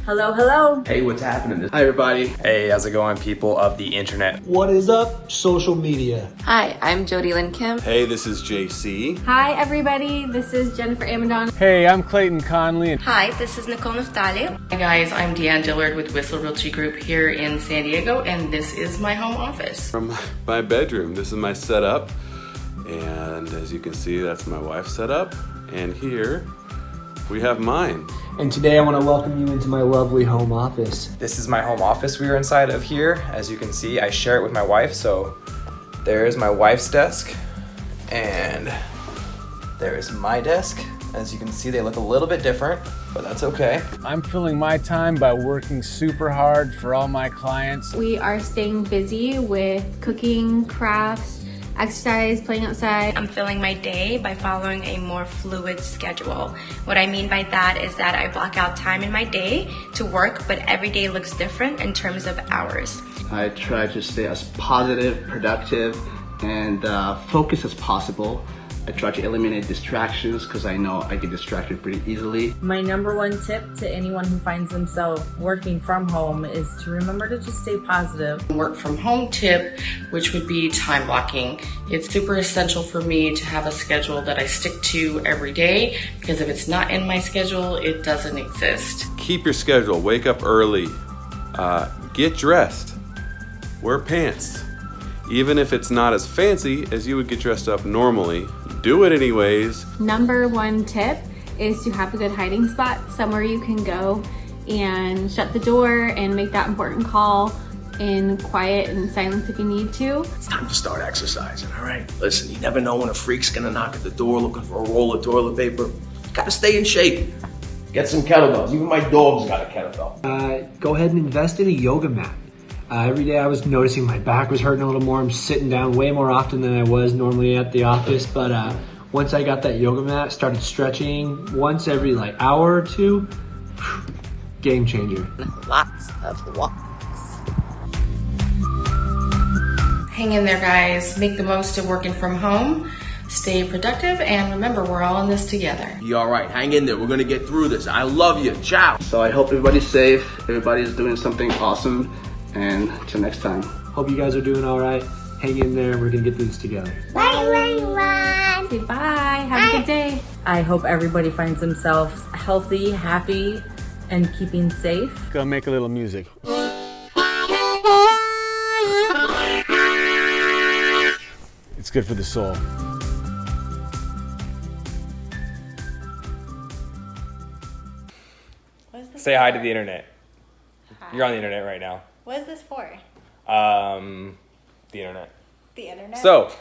Hello, hello. Hey, what's happening? Hi, everybody. Hey, how's it going, people of the internet? What is up, social media? Hi, I'm Jody Lynn Kim. Hey, this is JC. Hi, everybody. This is Jennifer Amadon. Hey, I'm Clayton Conley. Hi, this is Nicole Naftali. Hi, guys. I'm Deanne Dillard with Whissel Realty Group here in San Diego, and this is my home office. From my bedroom, this is my setup. And as you can see, that's my wife's setup. And here we have mine. And today I want to welcome you into my lovely home office. This is my home office we are inside of here. As you can see, I share it with my wife. So there's my wife's desk and there's my desk. As you can see, they look a little bit different, but that's okay. I'm filling my time by working super hard for all my clients. We are staying busy with cooking, crafts, exercise, playing outside. I'm filling my day by following a more fluid schedule. What I mean by that is that I block out time in my day to work, but every day looks different in terms of hours. I try to stay as positive, productive, and focused as possible. I try to eliminate distractions because I know I get distracted pretty easily. My number one tip to anyone who finds themselves working from home is to remember to just stay positive. Work from home tip, which would be time blocking. It's super essential for me to have a schedule that I stick to every day, because if it's not in my schedule, it doesn't exist. Keep your schedule. Wake up early. Get dressed. Wear pants. Even if it's not as fancy as you would get dressed up normally, do it anyways. Number one tip is to have a good hiding spot, somewhere you can go and shut the door and make that important call in quiet and silence if you need to. It's time to start exercising, all right? Listen, you never know when a freak's gonna knock at the door looking for a roll of toilet paper. You gotta stay in shape. Get some kettlebells. Even my dog's got a kettlebell. Go ahead and invest in a yoga mat. Every day I was noticing my back was hurting a little more. I'm sitting down way more often than I was normally at the office. But once I got that yoga mat, started stretching once every hour or two, game changer. Lots of walks. Hang in there, guys. Make the most of working from home. Stay productive, and remember, we're all in this together. You all right? Hang in there. We're gonna get through this. I love you. Ciao. So I hope everybody's safe, everybody's doing something awesome, and till next time. Hope you guys are doing all right. Hang in there. We're going to get through this together. Bye. Say bye. Have a good day. I hope everybody finds themselves healthy, happy, and keeping safe. Go make a little music. It's good for the soul. Say hi to the internet. Hi. You're on the internet right now. What is this for? The internet. The internet? So,